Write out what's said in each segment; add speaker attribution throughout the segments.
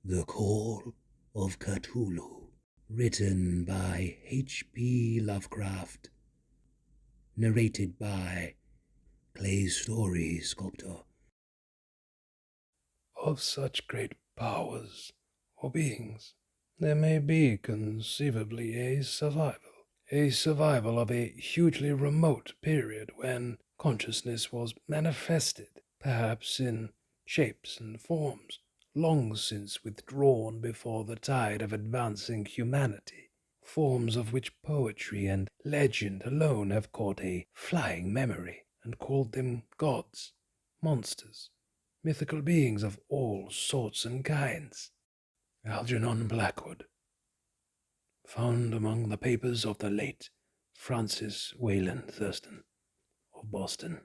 Speaker 1: The Call of Cthulhu, written by HP Lovecraft, narrated by Clay's Story Sculptor.
Speaker 2: Of such great powers or beings, there may be conceivably a survival of a hugely remote period when consciousness was manifested, perhaps in shapes and forms long since withdrawn before the tide of advancing humanity, forms of which poetry and legend alone have caught a flying memory and called them gods, monsters, mythical beings of all sorts and kinds. Algernon Blackwood, found among the papers of the late Francis Wayland Thurston of Boston.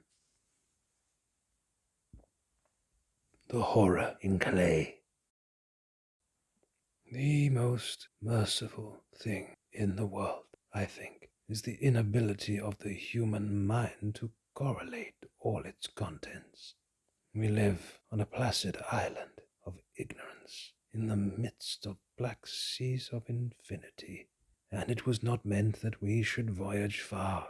Speaker 2: The horror in clay. The most merciful thing in the world, I think, is the inability of the human mind to correlate all its contents. We live on a placid island of ignorance in the midst of black seas of infinity, and it was not meant that we should voyage far.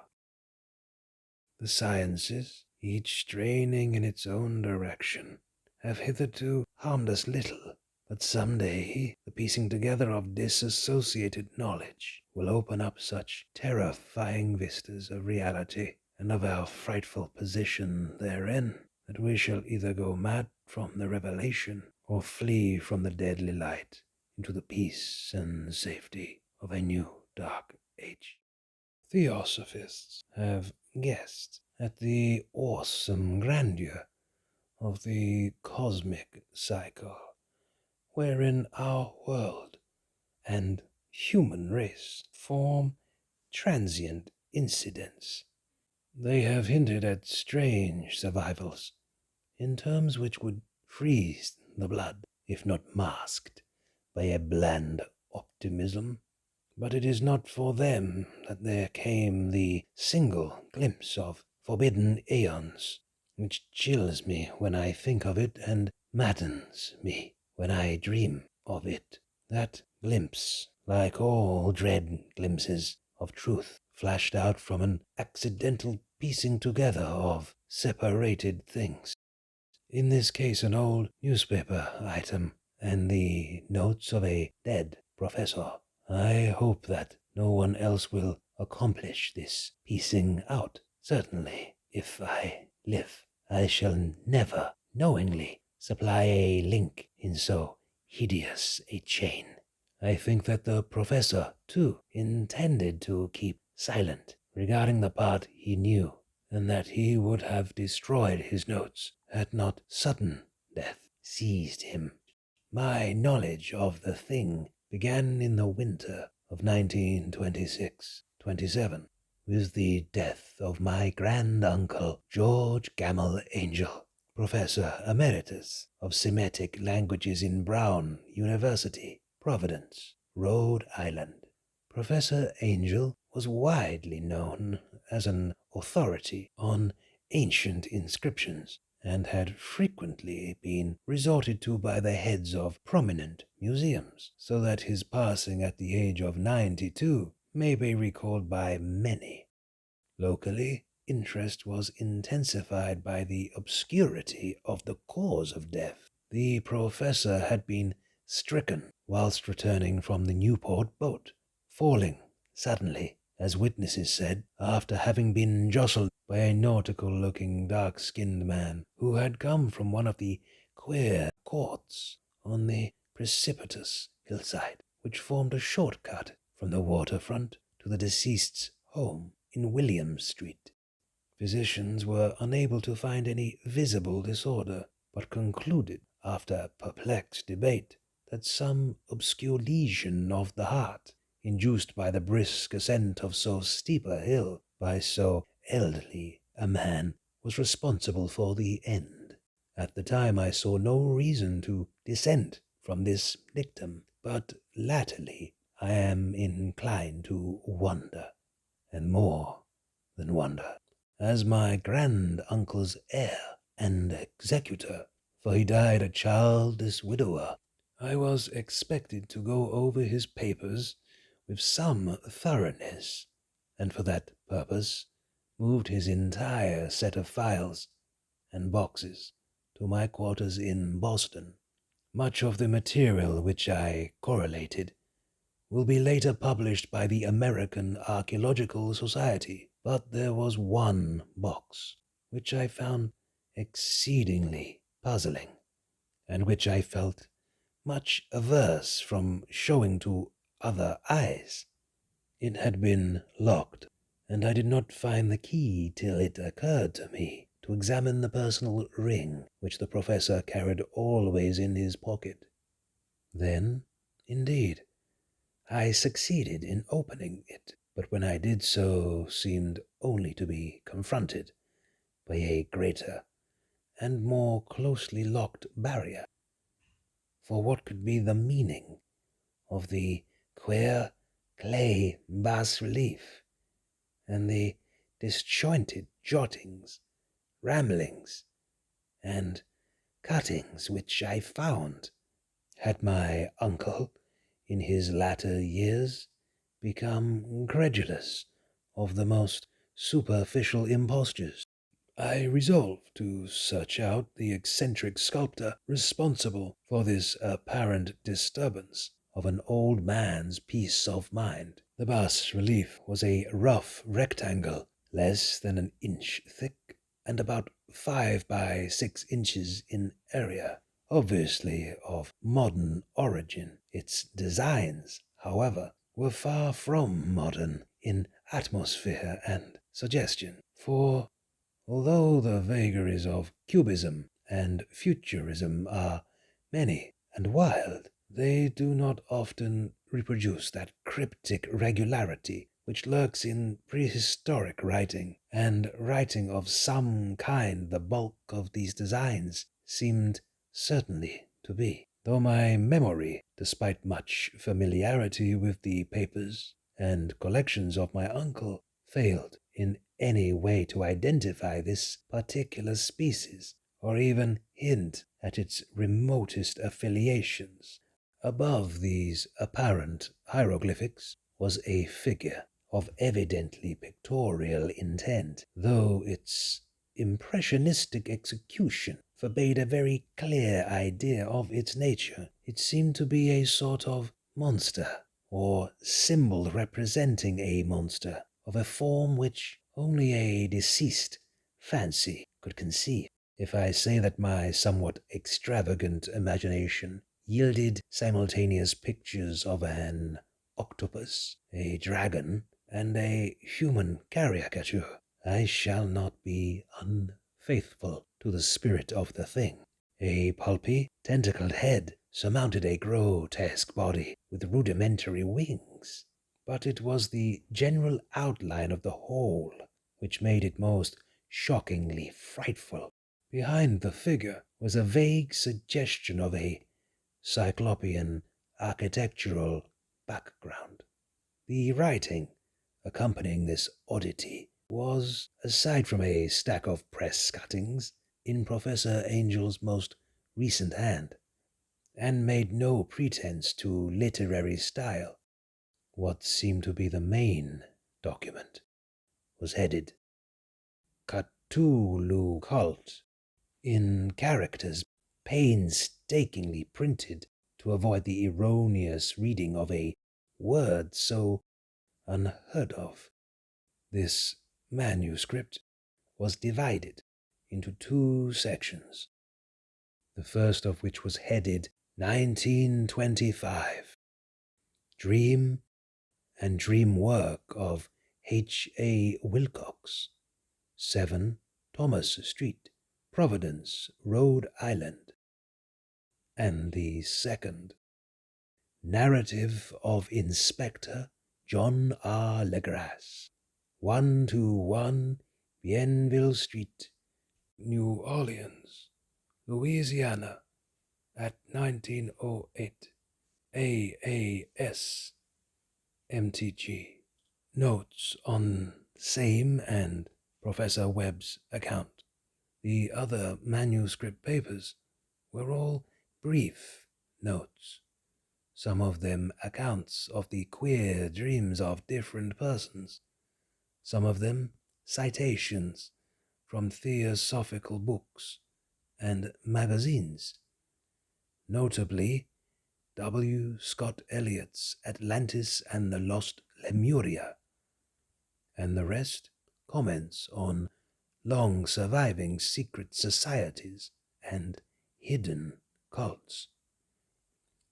Speaker 2: The sciences, each straining in its own direction, have hitherto harmed us little, but some day the piecing together of disassociated knowledge will open up such terrifying vistas of reality and of our frightful position therein, that we shall either go mad from the revelation or flee from the deadly light into the peace and safety of a new dark age. Theosophists have guessed at the awesome grandeur of the cosmic cycle, wherein our world and human race form transient incidents. They have hinted at strange survivals, in terms which would freeze the blood, if not masked by a bland optimism. But it is not for them that there came the single glimpse of forbidden aeons, which chills me when I think of it and maddens me when I dream of it. That glimpse, like all dread glimpses of truth, flashed out from an accidental piecing together of separated things. In this case, an old newspaper item and the notes of a dead professor. I hope that no one else will accomplish this piecing out. Certainly, if I live, I shall never knowingly supply a link in so hideous a chain. I think that the professor, too, intended to keep silent regarding the part he knew, and that he would have destroyed his notes had not sudden death seized him. My knowledge of the thing began in the winter of 1926-27, with the death of my grand-uncle George Gamel Angel, Professor Emeritus of Semitic Languages in Brown University, Providence, Rhode Island. Professor Angel was widely known as an authority on ancient inscriptions, and had frequently been resorted to by the heads of prominent museums, so that his passing at the age of 92 may be recalled by many. Locally, interest was intensified by the obscurity of the cause of death. The professor had been stricken whilst returning from the Newport boat, falling suddenly, as witnesses said, after having been jostled by a nautical-looking dark-skinned man who had come from one of the queer courts on the precipitous hillside which formed a short-cut from the waterfront to the deceased's home in William Street. Physicians were unable to find any visible disorder, but concluded, after perplexed debate, that some obscure lesion of the heart, induced by the brisk ascent of so steep a hill by so elderly a man, was responsible for the end. At the time I saw no reason to dissent from this dictum, but latterly I am inclined to wonder, and more than wonder, as my grand-uncle's heir and executor, for he died a childless widower I was expected to go over his papers with some thoroughness, and for that purpose moved his entire set of files and boxes to my quarters in Boston. Much of the material which I correlated will be later published by the American Archaeological Society, but there was one box which I found exceedingly puzzling, and which I felt much averse from showing to other eyes. It had been locked, and I did not find the key till it occurred to me to examine the personal ring which the professor carried always in his pocket. Then, indeed, I succeeded in opening it, but when I did so seemed only to be confronted by a greater and more closely locked barrier. For what could be the meaning of the queer clay bas-relief and the disjointed jottings, ramblings, and cuttings which I found? Had my uncle, in his latter years, become credulous of the most superficial impostures? I resolved to search out the eccentric sculptor responsible for this apparent disturbance of an old man's peace of mind. The bas-relief was a rough rectangle, less than an inch thick and about 5 by 6 inches in area, obviously of modern origin. Its designs, however, were far from modern in atmosphere and suggestion, for although the vagaries of Cubism and Futurism are many and wild, they do not often reproduce that cryptic regularity which lurks in prehistoric writing, and writing of some kind the bulk of these designs seemed certainly to be. Though my memory, despite much familiarity with the papers and collections of my uncle, failed in any way to identify this particular species, or even hint at its remotest affiliations. Above these apparent hieroglyphics was a figure of evidently pictorial intent, though its impressionistic execution forbade a very clear idea of its nature. It seemed to be a sort of monster, or symbol representing a monster, of a form which only a deceased fancy could conceive. If I say that my somewhat extravagant imagination yielded simultaneous pictures of an octopus, a dragon, and a human caricature, I shall not be unfaithful to the spirit of the thing. A pulpy, tentacled head surmounted a grotesque body with rudimentary wings, but it was the general outline of the whole which made it most shockingly frightful. Behind the figure was a vague suggestion of a cyclopean architectural background. The writing accompanying this oddity was, aside from a stack of press cuttings, in Professor Angel's most recent hand, and made no pretense to literary style. What seemed to be the main document was headed Cthulhu Cult, in characters painstakingly printed to avoid the erroneous reading of a word so unheard of. This manuscript was divided into 2 sections, the first of which was headed 1925, Dream and Dream Work of H.A. Wilcox, 7 Thomas Street, Providence, Rhode Island, and the second, Narrative of Inspector John R. Legrasse, 121 Bienville Street, New Orleans, Louisiana, at 1908, AAS, MTG. Notes on same and Professor Webb's account. The other manuscript papers were all brief notes, some of them accounts of the queer dreams of different persons, some of them citations from theosophical books and magazines, notably W. Scott Eliot's Atlantis and the Lost Lemuria, and the rest comments on long surviving secret societies and hidden cults,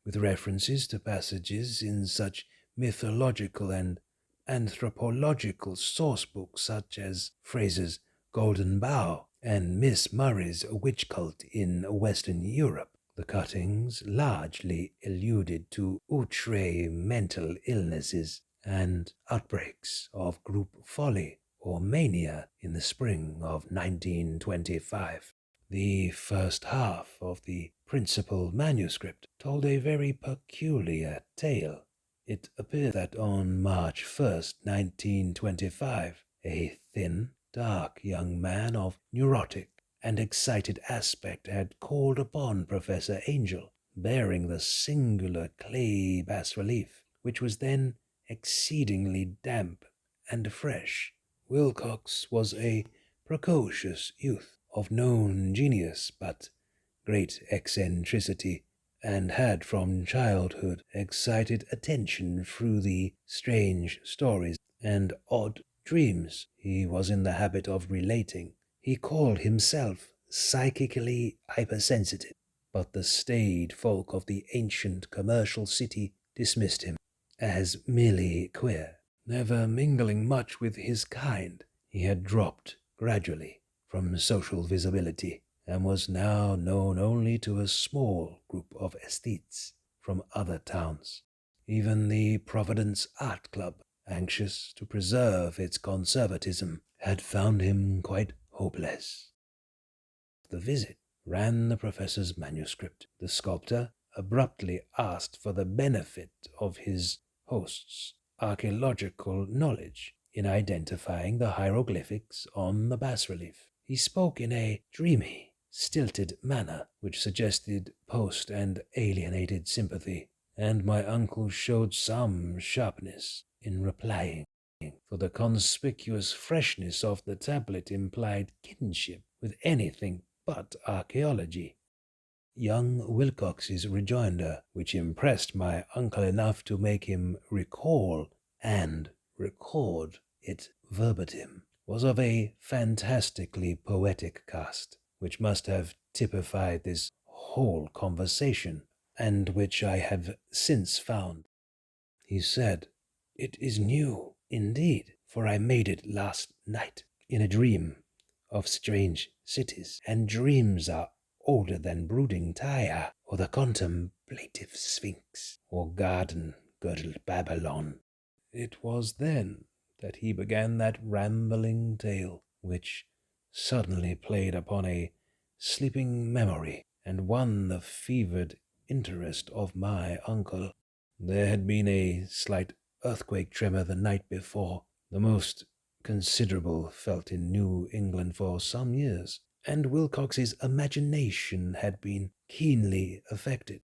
Speaker 2: with references to passages in such mythological and anthropological sourcebooks such as Fraser's Golden Bough and Miss Murray's Witch Cult in Western Europe. The cuttings largely alluded to outre mental illnesses and outbreaks of group folly or mania in the spring of 1925. The first half of the principal manuscript told a very peculiar tale. It appeared that on March 1st, 1925, a thin, dark young man of neurotic and excited aspect had called upon Professor Angel, bearing the singular clay bas-relief, which was then exceedingly damp and fresh. Wilcox was a precocious youth of known genius but great eccentricity, and had from childhood excited attention through the strange stories and odd dreams he was in the habit of relating. He called himself psychically hypersensitive, but the staid folk of the ancient commercial city dismissed him as merely queer. Never mingling much with his kind, he had dropped gradually from social visibility, and was now known only to a small group of aesthetes from other towns. Even the Providence Art Club, anxious to preserve its conservatism, had found him quite hopeless. The visit ran the professor's manuscript. The sculptor abruptly asked for the benefit of his host's archaeological knowledge in identifying the hieroglyphics on the bas-relief. He spoke in a dreamy, stilted manner which suggested post and alienated sympathy, and my uncle showed some sharpness in replying, for the conspicuous freshness of the tablet implied kinship with anything but archaeology. Young Wilcox's rejoinder, which impressed my uncle enough to make him recall and record it verbatim, was of a fantastically poetic cast, which must have typified this whole conversation, and which I have since found. He said, "It is new, indeed, for I made it last night, in a dream of strange cities, and dreams are older than brooding Tyre, or the contemplative Sphinx, or garden-girdled Babylon." It was then that he began that rambling tale, which suddenly played upon a sleeping memory, and won the fevered interest of my uncle. There had been a slight earthquake tremor the night before, the most considerable felt in New England for some years, and Wilcox's imagination had been keenly affected.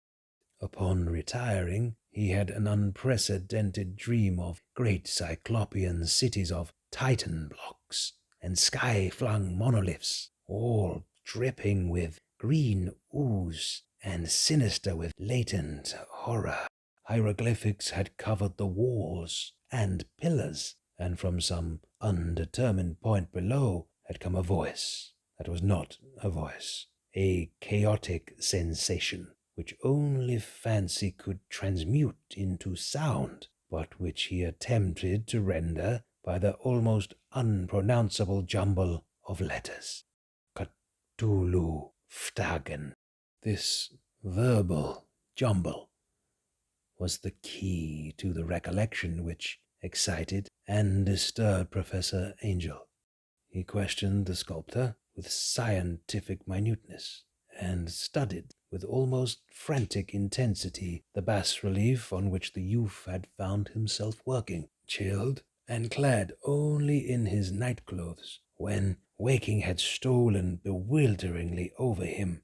Speaker 2: Upon retiring, he had an unprecedented dream of great cyclopean cities of Titan blocks and sky-flung monoliths, all dripping with green ooze and sinister with latent horror. Hieroglyphics had covered the walls and pillars, and from some undetermined point below had come a voice that was not a voice, a chaotic sensation which only fancy could transmute into sound, but which he attempted to render by the almost unpronounceable jumble of letters. Cthulhu Phtagen. This verbal jumble was the key to the recollection which excited and disturbed Professor Angel. He questioned the sculptor with scientific minuteness, and studied with almost frantic intensity the bas-relief on which the youth had found himself working, chilled and clad only in his night-clothes, when waking had stolen bewilderingly over him.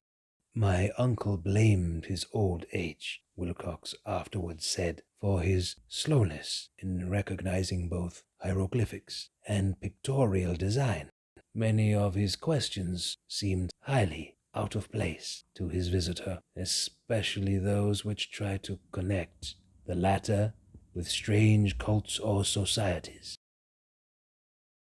Speaker 2: My uncle blamed his old age, Wilcox afterwards said, for his slowness in recognizing both hieroglyphics and pictorial design. Many of his questions seemed highly out of place to his visitor, especially those which tried to connect the latter with strange cults or societies.